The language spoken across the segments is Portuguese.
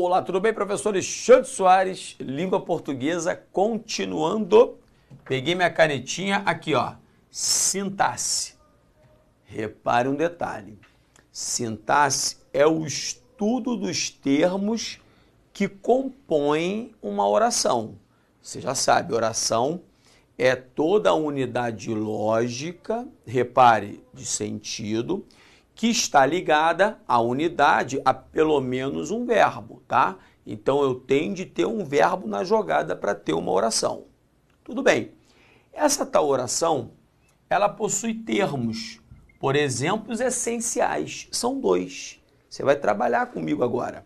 Olá, tudo bem, professor Alexandre Soares, língua portuguesa, continuando. Peguei minha canetinha aqui, ó, sintaxe. Repare um detalhe, sintaxe é o estudo dos termos que compõem uma oração. Você já sabe, oração é toda a unidade lógica, repare, de sentido, que está ligada à unidade a pelo menos um verbo, tá? Então eu tenho de ter um verbo na jogada para ter uma oração. Tudo bem. Essa tal oração, ela possui termos, por exemplo, os essenciais. São dois. Você vai trabalhar comigo agora.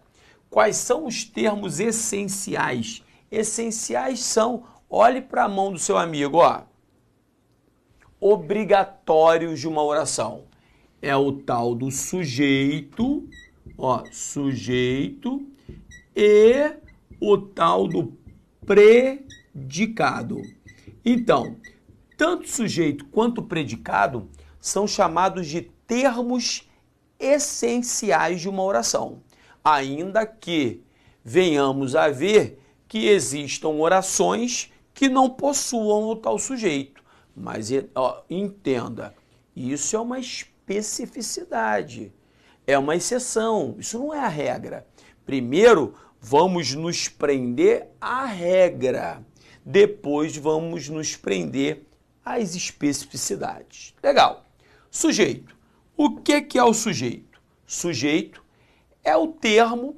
Quais são os termos essenciais? Essenciais são, olhe para a mão do seu amigo, ó, obrigatórios de uma oração. É o tal do sujeito, ó, sujeito e o tal do predicado. Então, tanto sujeito quanto predicado são chamados de termos essenciais de uma oração, ainda que venhamos a ver que existam orações que não possuam o tal sujeito. Mas, ó, entenda, isso é uma especificidade, é uma exceção, isso não é a regra. Primeiro, vamos nos prender à regra, depois vamos nos prender às especificidades. Legal. Sujeito. O que é o sujeito? Sujeito é o termo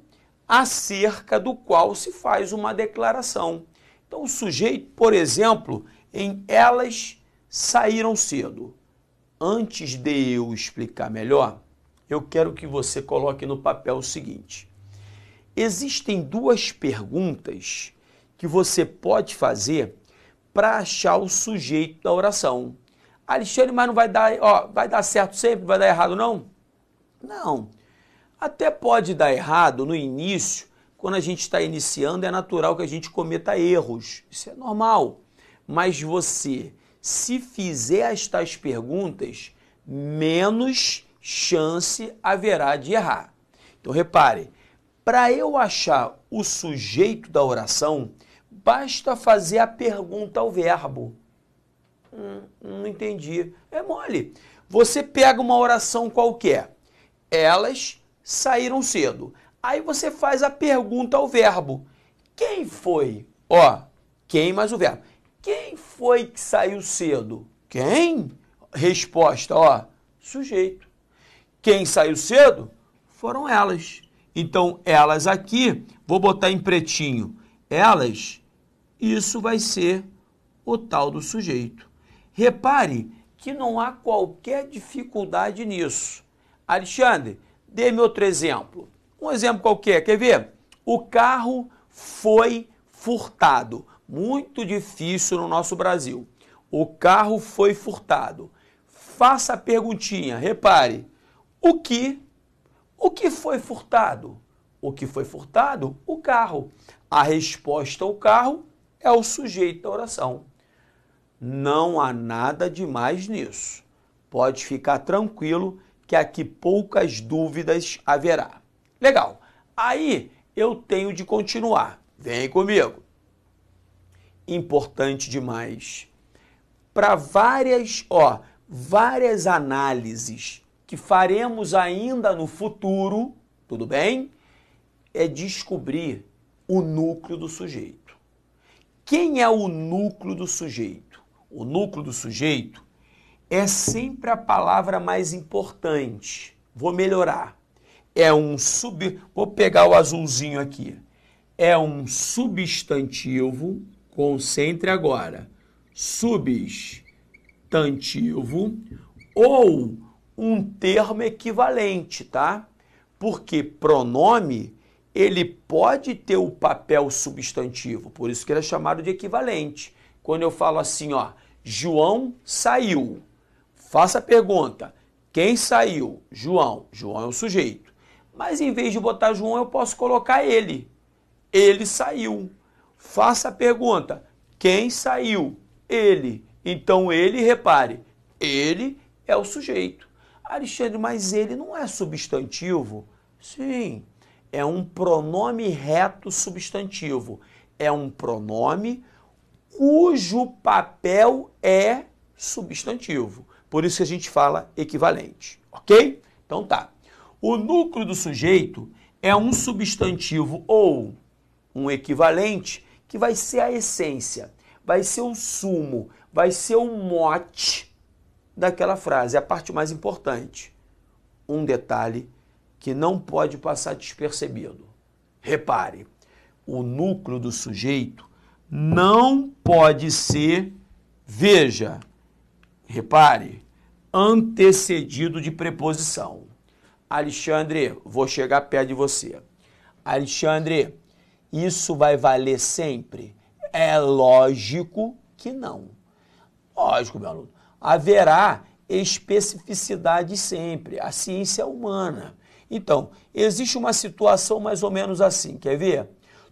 acerca do qual se faz uma declaração. Então, o sujeito, por exemplo, em elas saíram cedo. Antes de eu explicar melhor, eu quero que você coloque no papel o seguinte. Existem duas perguntas que você pode fazer para achar o sujeito da oração. Alexandre, mas não vai dar, ó, vai dar certo sempre, vai dar errado não? Não. Até pode dar errado no início, quando a gente está iniciando, é natural que a gente cometa erros. Isso é normal. Mas você, se fizer estas perguntas, menos chance haverá de errar. Então, repare, para eu achar o sujeito da oração, basta fazer a pergunta ao verbo. Não entendi. É mole. Você pega uma oração qualquer. Elas saíram cedo. Aí você faz a pergunta ao verbo. Quem foi? Ó, quem mais o verbo. Quem foi que saiu cedo? Quem? Resposta, ó, sujeito. Quem saiu cedo? Foram elas. Então, elas aqui, vou botar em pretinho, elas, isso vai ser o tal do sujeito. Repare que não há qualquer dificuldade nisso. Alexandre, dê-me outro exemplo. Um exemplo qualquer, quer ver? O carro foi furtado. Muito difícil no nosso Brasil. O carro foi furtado. Faça a perguntinha, repare. O que foi furtado? O que foi furtado? O carro. A resposta ao carro é o sujeito da oração. Não há nada demais nisso. Pode ficar tranquilo que aqui poucas dúvidas haverá. Legal. Aí eu tenho de continuar. Vem comigo. Importante demais. Para várias análises que faremos ainda no futuro, tudo bem? É descobrir o núcleo do sujeito. Quem é o núcleo do sujeito? O núcleo do sujeito é sempre a palavra mais importante. Vou melhorar. Vou pegar o azulzinho aqui. É um substantivo, concentre agora, substantivo ou um termo equivalente, tá? Porque pronome, ele pode ter o papel substantivo, por isso que ele é chamado de equivalente. Quando eu falo assim, ó, João saiu. Faça a pergunta, quem saiu? João. João é o sujeito. Mas em vez de botar João, eu posso colocar ele. Ele saiu. Faça a pergunta, quem saiu? Ele. Então ele, repare, ele é o sujeito. Alexandre, mas ele não é substantivo? Sim, é um pronome reto substantivo. É um pronome cujo papel é substantivo. Por isso que a gente fala equivalente, ok? Então tá. O núcleo do sujeito é um substantivo ou um equivalente que vai ser a essência, vai ser o sumo, vai ser o mote daquela frase, a parte mais importante. Um detalhe que não pode passar despercebido. Repare, o núcleo do sujeito não pode ser, veja, repare, antecedido de preposição. Alexandre, vou chegar perto de você. Alexandre, isso vai valer sempre? É lógico que não. Lógico, meu aluno. Haverá especificidade sempre. A ciência é humana. Então, existe uma situação mais ou menos assim. Quer ver?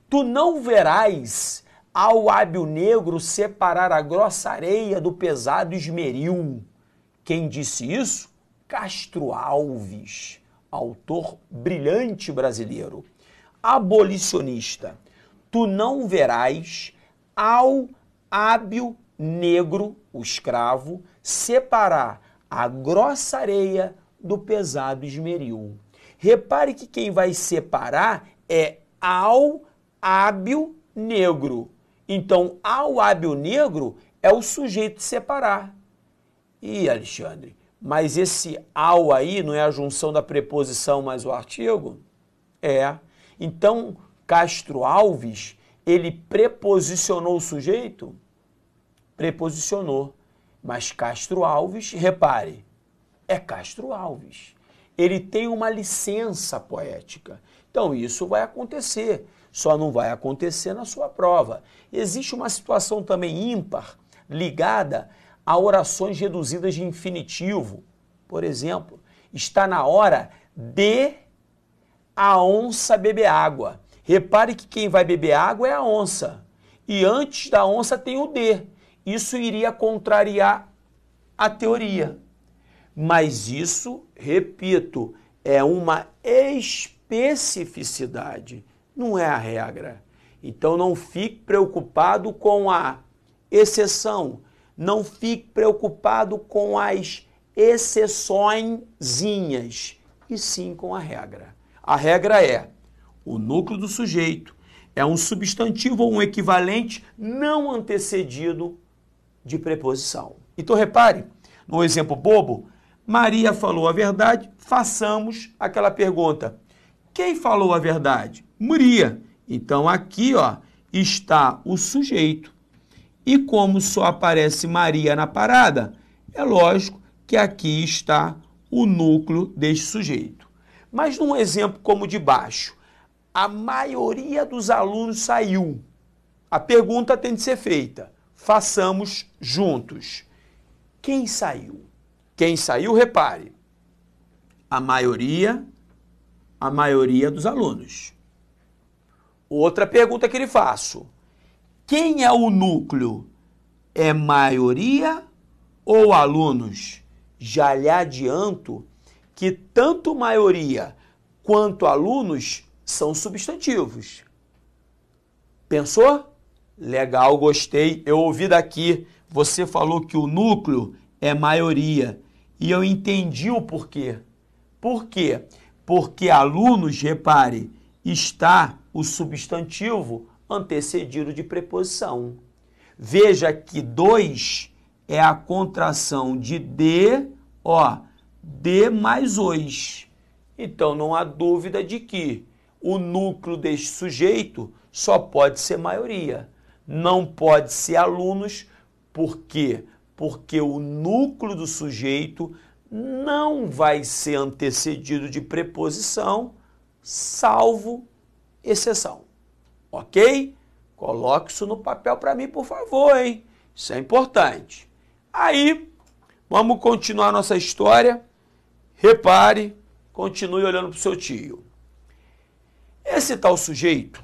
Tu não verás ao hábil negro separar a grossa areia do pesado esmeril. Quem disse isso? Castro Alves, autor brilhante brasileiro. Abolicionista. Tu não verás ao hábil negro, o escravo, separar a grossa areia do pesado esmeril. Repare que quem vai separar é ao hábil negro. Então, ao hábil negro é o sujeito de separar. Ih, Alexandre, mas esse ao aí não é a junção da preposição mais o artigo? É. Então, Castro Alves, ele preposicionou o sujeito? Preposicionou. Mas Castro Alves, repare, é Castro Alves. Ele tem uma licença poética. Então, isso vai acontecer. Só não vai acontecer na sua prova. Existe uma situação também ímpar, ligada a orações reduzidas de infinitivo. Por exemplo, está na hora de a onça beber água. Repare que quem vai beber água é a onça. E antes da onça tem o de. Isso iria contrariar a teoria. Mas isso, repito, é uma especificidade, não é a regra. Então não fique preocupado com a exceção, não fique preocupado com as exceçõezinhas, e sim com a regra. A regra é: o núcleo do sujeito é um substantivo ou um equivalente não antecedido de preposição. Então repare, no exemplo bobo, Maria falou a verdade, façamos aquela pergunta. Quem falou a verdade? Maria. Então aqui, ó, está o sujeito. E como só aparece Maria na parada, é lógico que aqui está o núcleo deste sujeito. Mas num exemplo como o de baixo, a maioria dos alunos saiu. A pergunta tem de ser feita. Façamos juntos. Quem saiu? Quem saiu, repare, a maioria dos alunos. Outra pergunta que lhe faço. Quem é o núcleo? É maioria ou alunos? Já lhe adianto que tanto maioria quanto alunos são substantivos. Pensou? Legal, gostei. Eu ouvi daqui. Você falou que o núcleo é maioria. E eu entendi o porquê. Por quê? Porque alunos, repare, está o substantivo antecedido de preposição. Veja que 2 é a contração de de, ó, de mais os. Então não há dúvida de que o núcleo deste sujeito só pode ser maioria. Não pode ser alunos, por quê? Porque o núcleo do sujeito não vai ser antecedido de preposição, salvo exceção. Ok? Coloque isso no papel para mim, por favor, hein? Isso é importante. Aí, vamos continuar nossa história. Repare, continue olhando para o seu tio. Esse tal sujeito,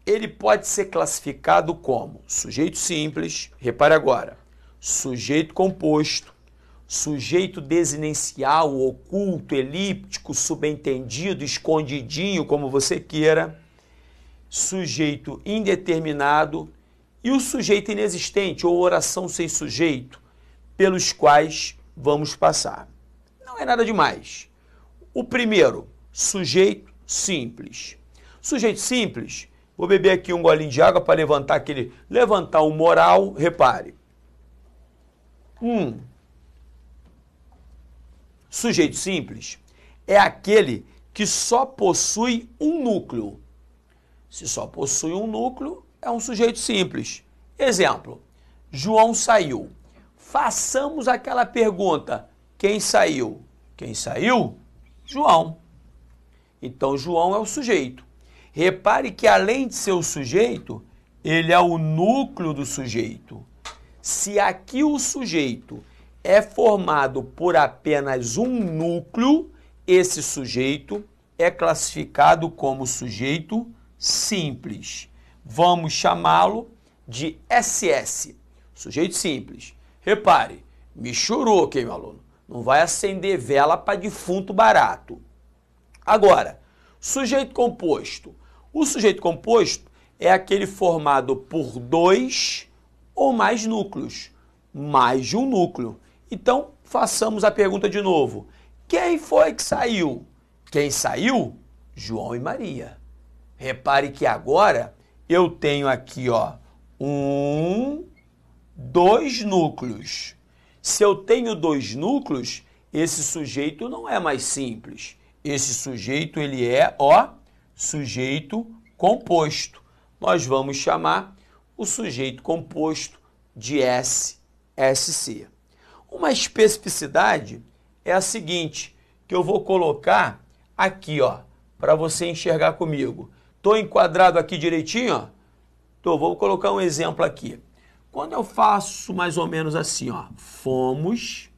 ele pode ser classificado como sujeito simples, repare agora, sujeito composto, sujeito desinencial, oculto, elíptico, subentendido, escondidinho, como você queira, sujeito indeterminado e o sujeito inexistente ou oração sem sujeito, pelos quais vamos passar. Não é nada demais. O primeiro, sujeito simples. Sujeito simples, vou beber aqui um golinho de água para levantar o moral, repare. Sujeito simples é aquele que só possui um núcleo. Se só possui um núcleo, é um sujeito simples. Exemplo, João saiu. Façamos aquela pergunta, quem saiu? Quem saiu? João. Então, João é o sujeito. Repare que, além de ser o sujeito, ele é o núcleo do sujeito. Se aqui o sujeito é formado por apenas um núcleo, esse sujeito é classificado como sujeito simples. Vamos chamá-lo de SS, sujeito simples. Repare, michuruca, hein, meu aluno? Não vai acender vela para defunto barato. Agora, sujeito composto. O sujeito composto é aquele formado por 2 ou mais núcleos, mais de um núcleo. Então, façamos a pergunta de novo. Quem foi que saiu? Quem saiu? João e Maria. Repare que agora eu tenho aqui, ó, 2 núcleos. Se eu tenho 2 núcleos, esse sujeito não é mais simples. Esse sujeito, ele é, ó, sujeito composto. Nós vamos chamar o sujeito composto de SC. Uma especificidade é a seguinte, que eu vou colocar aqui, ó, para você enxergar comigo. Estou enquadrado aqui direitinho, ó? Vou colocar um exemplo aqui. Quando eu faço mais ou menos assim, ó, fomos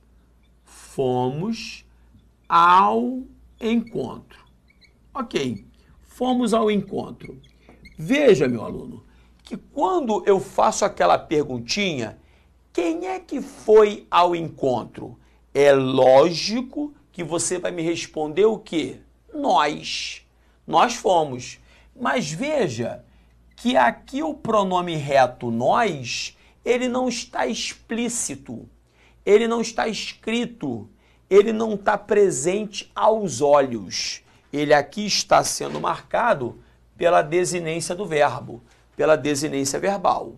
ao encontro. Ok, fomos ao encontro. Veja, meu aluno, que quando eu faço aquela perguntinha, quem é que foi ao encontro? É lógico que você vai me responder o quê? Nós. Nós fomos. Mas veja que aqui o pronome reto nós, ele não está explícito, ele não está escrito, ele não está presente aos olhos. Ele aqui está sendo marcado pela desinência do verbo, pela desinência verbal.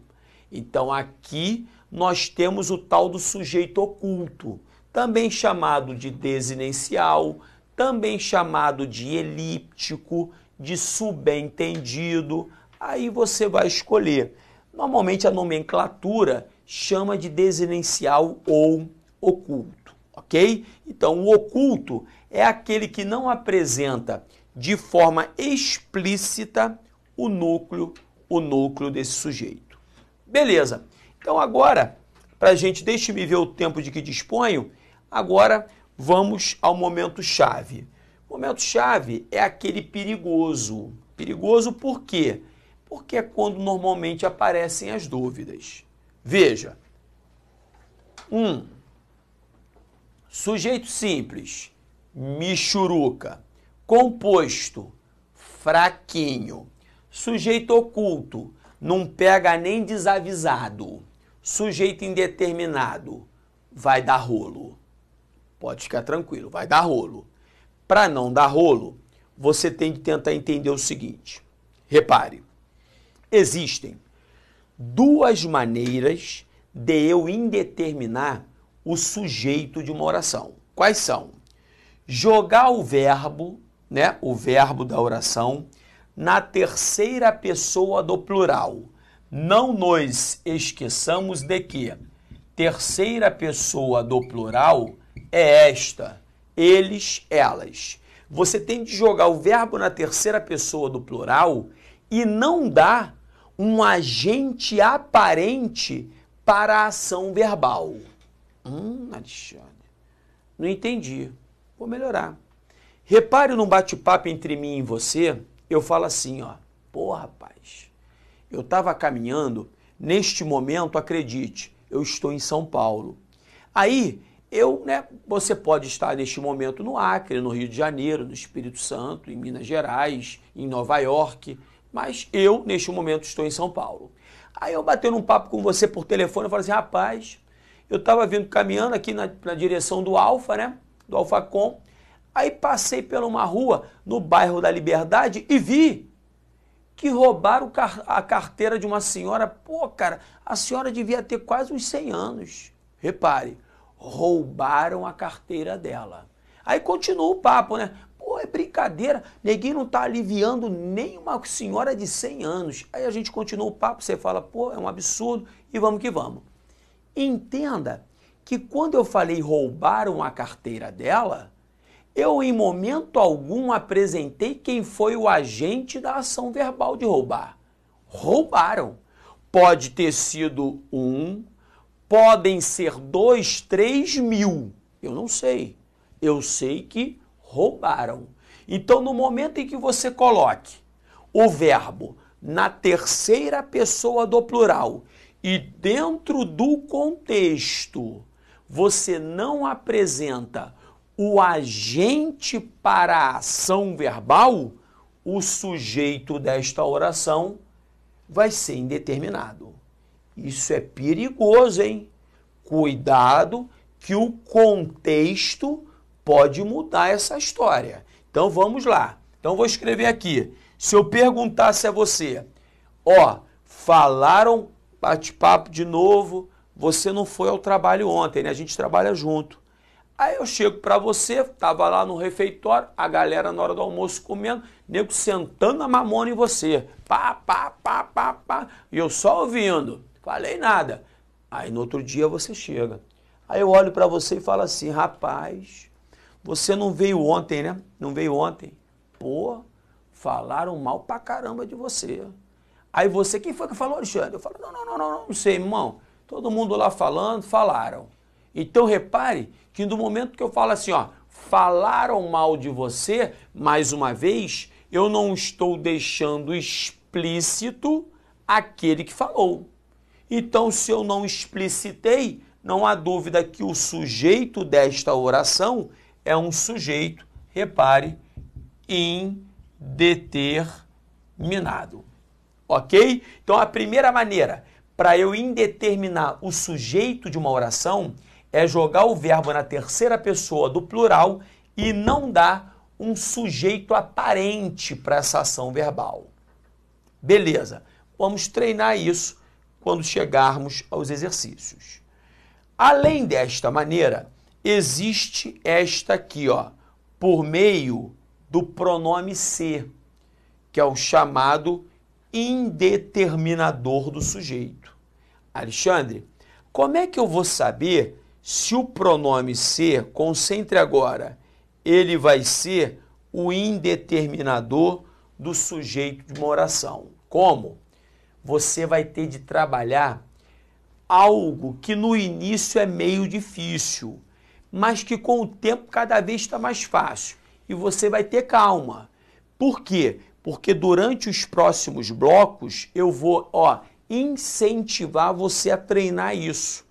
Então aqui nós temos o tal do sujeito oculto, também chamado de desinencial, também chamado de elíptico, de subentendido. Aí você vai escolher. Normalmente a nomenclatura chama de desinencial ou oculto, ok? Então o oculto é aquele que não apresenta de forma explícita o núcleo desse sujeito. Beleza. Então agora, para a gente, deixe-me ver o tempo de que disponho, agora vamos ao momento chave. O momento chave é aquele perigoso. Perigoso por quê? Porque é quando normalmente aparecem as dúvidas. Veja. Sujeito simples, michuruca. Composto, fraquinho. Sujeito oculto, não pega nem desavisado. Sujeito indeterminado, vai dar rolo. Pode ficar tranquilo, vai dar rolo. Para não dar rolo, você tem que tentar entender o seguinte. Repare, existem 2 maneiras de eu indeterminar o sujeito de uma oração. Quais são? Jogar o verbo, né, o verbo da oração, na terceira pessoa do plural. Não nos esqueçamos de que terceira pessoa do plural é esta, eles, elas. Você tem de jogar o verbo na terceira pessoa do plural e não dar um agente aparente para a ação verbal. Alexandre, não entendi. Vou melhorar. Repare num bate-papo entre mim e você, eu falo assim, ó, pô, rapaz, eu estava caminhando, neste momento, acredite, eu estou em São Paulo. Aí, Você pode estar neste momento no Acre, no Rio de Janeiro, no Espírito Santo, em Minas Gerais, em Nova York, mas eu, neste momento, estou em São Paulo. Aí eu batendo um papo com você por telefone, eu falei assim, rapaz, eu estava vindo caminhando aqui na direção do Alfa, né? Do Alfacom. Aí passei por uma rua no bairro da Liberdade e vi que roubaram a carteira de uma senhora. Pô, cara, a senhora devia ter quase uns 100 anos. Repare, roubaram a carteira dela. Aí continua o papo, né? Pô, é brincadeira, neguinho não tá aliviando nem uma senhora de 100 anos. Aí a gente continua o papo, você fala, pô, é um absurdo e vamos que vamos. Entenda que quando eu falei roubaram a carteira dela, eu em momento algum apresentei quem foi o agente da ação verbal de roubar. Roubaram. Pode ter sido um, podem ser 2, 3 mil. Eu não sei. Eu sei que roubaram. Então, no momento em que você coloque o verbo na terceira pessoa do plural e dentro do contexto você não apresenta o agente para a ação verbal, o sujeito desta oração vai ser indeterminado. Isso é perigoso, hein? Cuidado que o contexto pode mudar essa história. Então vamos lá. Então vou escrever aqui. Se eu perguntasse a você, falaram, bate-papo de novo, você não foi ao trabalho ontem, né? A gente trabalha junto. Aí eu chego para você, tava lá no refeitório, a galera na hora do almoço comendo, nego sentando a mamona em você. Pá, pá, pá, pá, pá. E eu só ouvindo. Falei nada. Aí no outro dia você chega. Aí eu olho para você e falo assim, rapaz, você não veio ontem, né? Não veio ontem. Pô, falaram mal pra caramba de você. Aí você, quem foi que falou, Alexandre? Eu falo, não sei, irmão. Todo mundo lá falando, falaram. Então repare que no momento que eu falo assim, falaram mal de você, mais uma vez, eu não estou deixando explícito aquele que falou. Então, se eu não explicitei, não há dúvida que o sujeito desta oração é um sujeito, repare, indeterminado. Ok? Então, a primeira maneira para eu indeterminar o sujeito de uma oração é jogar o verbo na terceira pessoa do plural e não dar um sujeito aparente para essa ação verbal. Beleza, vamos treinar isso quando chegarmos aos exercícios. Além desta maneira, existe esta aqui, por meio do pronome ser, que é o chamado indeterminador do sujeito. Alexandre, como é que eu vou saber se o pronome ser, concentre agora, ele vai ser o indeterminador do sujeito de uma oração? Como? Você vai ter de trabalhar algo que no início é meio difícil, mas que com o tempo cada vez está mais fácil. E você vai ter calma. Por quê? Porque durante os próximos blocos eu vou incentivar você a treinar isso.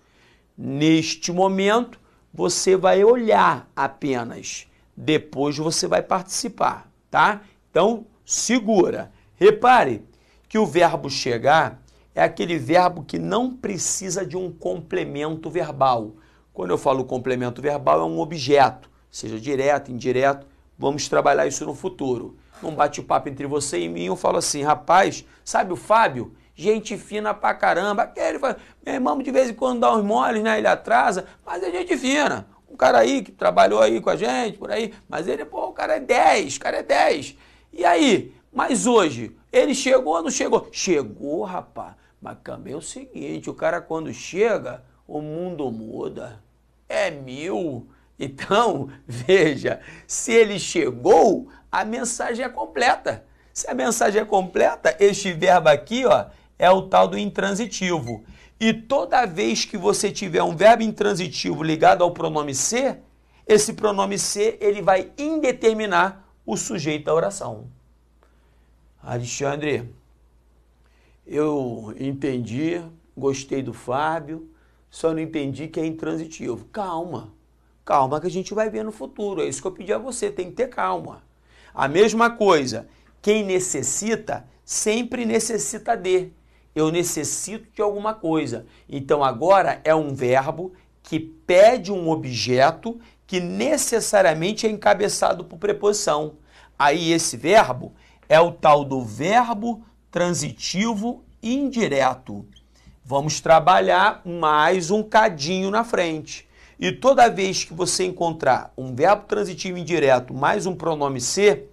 Neste momento, você vai olhar apenas. Depois você vai participar, tá? Então, segura. Repare que o verbo chegar é aquele verbo que não precisa de um complemento verbal. Quando eu falo complemento verbal, é um objeto, seja direto, indireto. Vamos trabalhar isso no futuro. Num bate-papo entre você e mim, eu falo assim, rapaz, sabe o Fábio? Gente fina pra caramba. Meu irmão de vez em quando dá uns moles, né? Ele atrasa, mas é gente fina. Um cara aí que trabalhou aí com a gente, por aí, mas ele, o cara é 10, E aí? Mas hoje, ele chegou ou não chegou? Chegou, rapaz. Mas também é o seguinte, o cara quando chega, o mundo muda. É 1000. Então, veja, se ele chegou, a mensagem é completa. Se a mensagem é completa, este verbo aqui, é o tal do intransitivo. E toda vez que você tiver um verbo intransitivo ligado ao pronome ser, esse pronome ser, ele vai indeterminar o sujeito da oração. Alexandre, eu entendi, gostei do Fábio, só não entendi que é intransitivo. Calma, Calma que a gente vai ver no futuro. É isso que eu pedi a você, tem que ter calma. A mesma coisa, quem necessita, sempre necessita de. Eu necessito de alguma coisa. Então agora é um verbo que pede um objeto que necessariamente é encabeçado por preposição. Aí esse verbo é o tal do verbo transitivo indireto. Vamos trabalhar mais um cadinho na frente. E toda vez que você encontrar um verbo transitivo indireto mais um pronome ser,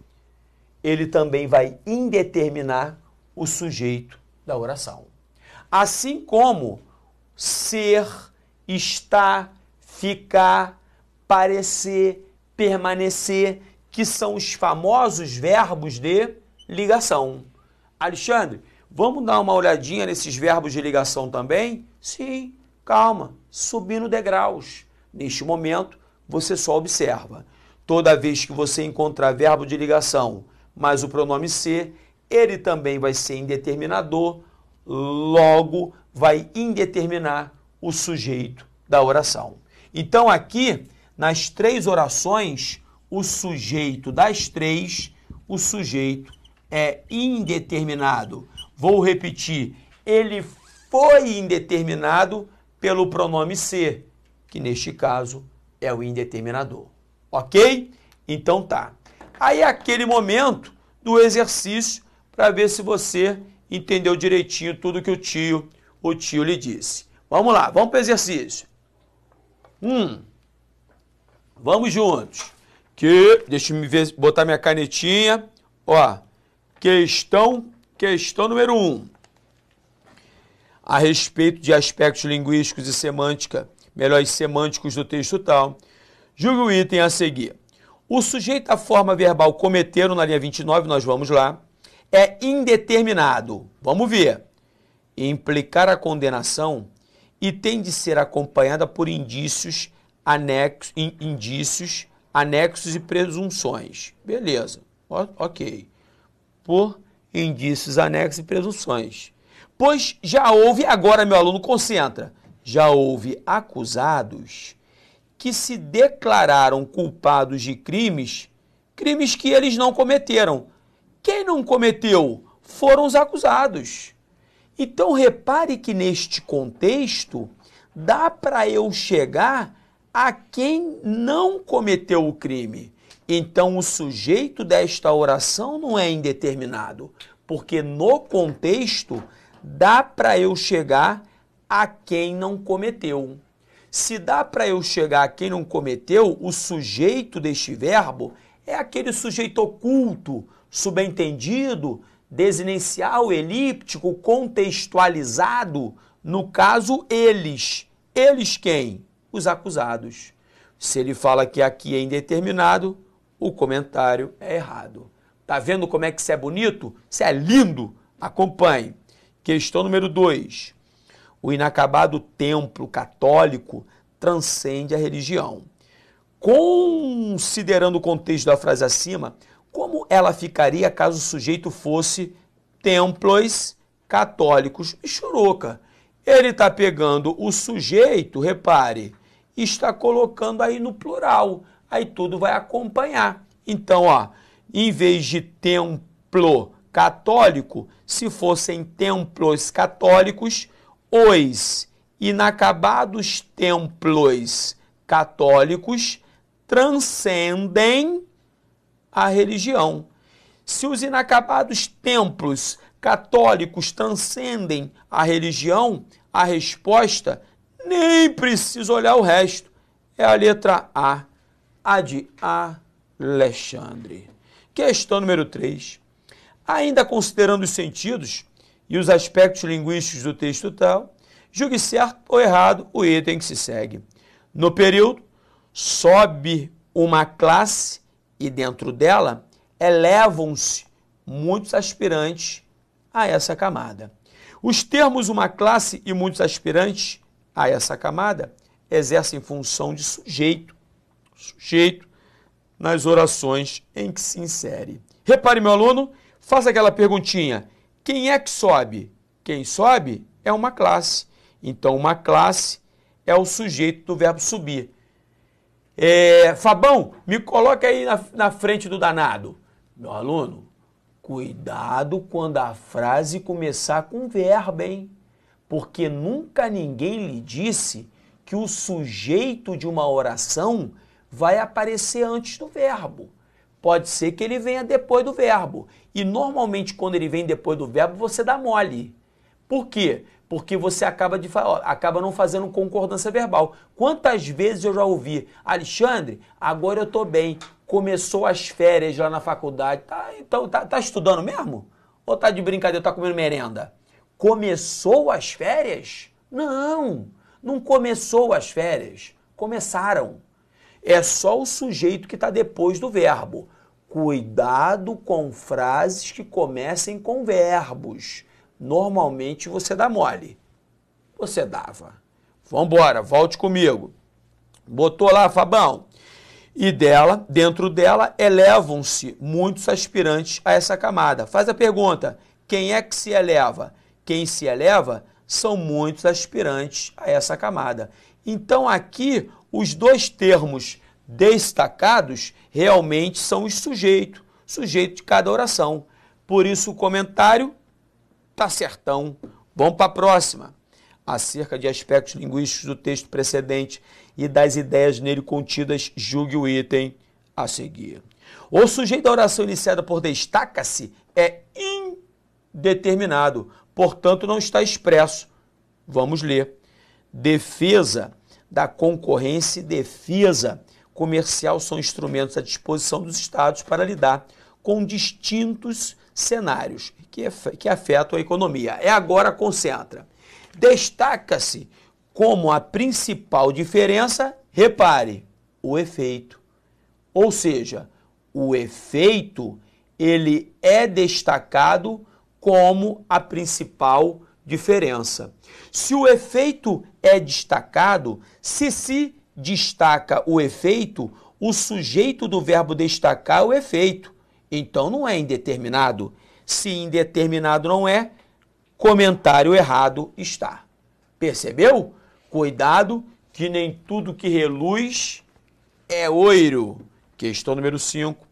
ele também vai indeterminar o sujeito da oração. Assim como ser, estar, ficar, parecer, permanecer, que são os famosos verbos de ligação. Alexandre, vamos dar uma olhadinha nesses verbos de ligação também? Sim, calma, subindo degraus. Neste momento, você só observa. Toda vez que você encontrar verbo de ligação mais o pronome ser, ele também vai ser indeterminador, logo vai indeterminar o sujeito da oração. Então aqui, nas três orações, o sujeito das três, o sujeito é indeterminado. Vou repetir, ele foi indeterminado pelo pronome ser, que neste caso é o indeterminador. Ok? Então tá. Aí é aquele momento do exercício para ver se você entendeu direitinho tudo que o tio lhe disse. Vamos lá, vamos para o exercício. Vamos juntos. Deixa eu ver, botar minha canetinha. Ó, questão número 1. A respeito de aspectos linguísticos e semântica, melhores semânticos do texto tal, julgue o item a seguir. O sujeito da forma verbal cometeram, na linha 29, nós vamos lá, é indeterminado. Vamos ver. Implicar a condenação e tem de ser acompanhada por indícios, anexos e presunções. Beleza. Ok. Por indícios, anexos e presunções. Pois já houve, agora meu aluno concentra, já houve acusados que se declararam culpados de crimes que eles não cometeram. Quem não cometeu foram os acusados. Então repare que neste contexto dá para eu chegar a quem não cometeu o crime. Então o sujeito desta oração não é indeterminado, porque no contexto dá para eu chegar a quem não cometeu. Se dá para eu chegar a quem não cometeu, o sujeito deste verbo é aquele sujeito oculto, subentendido, desinencial, elíptico, contextualizado, no caso, eles. Eles quem? Os acusados. Se ele fala que aqui é indeterminado, o comentário é errado. Tá vendo como é que isso é bonito? Isso é lindo? Acompanhe. Questão número 2. O inacabado templo católico transcende a religião. Considerando o contexto da frase acima, como ela ficaria caso o sujeito fosse templos católicos? Michuruca. Ele está pegando o sujeito, repare, e está colocando aí no plural. Aí tudo vai acompanhar. Então, ó, em vez de templo católico, se fossem templos católicos, os inacabados templos católicos transcendem a religião. Se os inacabados templos católicos transcendem a religião, a resposta, nem precisa olhar o resto, é a letra A de Alexandre. Questão número 3. Ainda considerando os sentidos e os aspectos linguísticos do texto tal, julgue certo ou errado o item que se segue. No período, sobe uma classe e dentro dela elevam-se muitos aspirantes a essa camada. Os termos uma classe e muitos aspirantes a essa camada exercem função de sujeito nas orações em que se insere. Repare, meu aluno, faça aquela perguntinha. Quem é que sobe? Quem sobe é uma classe. Então, uma classe é o sujeito do verbo subir. Fabão, me coloca aí na frente do danado. Meu aluno, cuidado quando a frase começar com verbo, hein? Porque nunca ninguém lhe disse que o sujeito de uma oração vai aparecer antes do verbo. Pode ser que ele venha depois do verbo. E normalmente quando ele vem depois do verbo, você dá mole. Por quê? Porque você acaba não fazendo concordância verbal. Quantas vezes eu já ouvi, Alexandre, agora eu tô bem, começou as férias lá na faculdade, então tá estudando mesmo? Ou tá de brincadeira, tá comendo merenda? Começou as férias? Não começou as férias, começaram. É só o sujeito que está depois do verbo. Cuidado com frases que comecem com verbos. Normalmente você dá mole. Você dava. Vambora, volte comigo. Botou lá, Fabão. E dentro dela, elevam-se muitos aspirantes a essa camada. Faz a pergunta, quem é que se eleva? Quem se eleva são muitos aspirantes a essa camada. Então aqui, os dois termos destacados realmente são os sujeitos, sujeito de cada oração. Por isso o comentário tá certão. Vamos para a próxima. Acerca de aspectos linguísticos do texto precedente e das ideias nele contidas, julgue o item a seguir. O sujeito da oração iniciada por destaca-se é indeterminado, portanto não está expresso. Vamos ler. Defesa da concorrência e defesa comercial são instrumentos à disposição dos estados para lidar com distintos cenários que afetam a economia. Agora concentra. Destaca-se como a principal diferença, repare, o efeito. Ou seja, o efeito, ele é destacado como a principal diferença. Se o efeito é destacado, se destaca o efeito, o sujeito do verbo destacar é o efeito. Então não é indeterminado. Se indeterminado não é, comentário errado está. Percebeu? Cuidado que nem tudo que reluz é ouro. Questão número 5.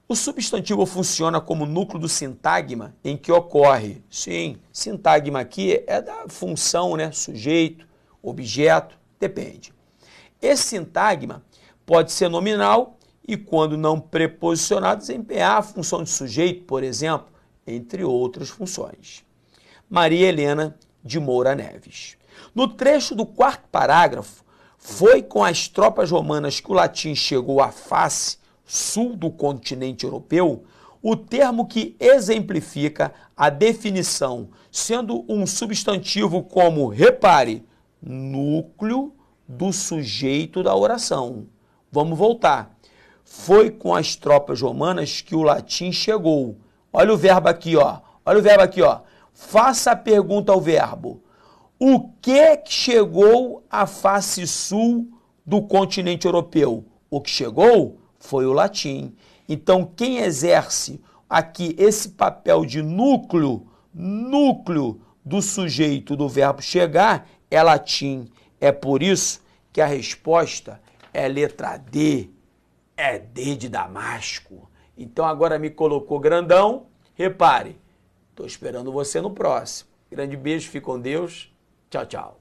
O substantivo funciona como núcleo do sintagma em que ocorre. Sim, sintagma aqui é da função, né? Sujeito, objeto, depende. Esse sintagma pode ser nominal e, quando não preposicionado, desempenhar a função de sujeito, por exemplo, entre outras funções. Maria Helena de Moura Neves. No trecho do 4º parágrafo, foi com as tropas romanas que o latim chegou à face sul do continente europeu, o termo que exemplifica a definição, sendo um substantivo como, repare, núcleo do sujeito da oração. Vamos voltar. Foi com as tropas romanas que o latim chegou. Olha o verbo aqui, ó. Olha o verbo aqui, ó. Faça a pergunta ao verbo. O que chegou à face sul do continente europeu? O que chegou foi o latim. Então, quem exerce aqui esse papel de núcleo do sujeito do verbo chegar é latim. É por isso que a resposta é letra D. É D de Damasco. Então, agora me colocou grandão. Repare, estou esperando você no próximo. Grande beijo, fique com Deus. Tchau, tchau.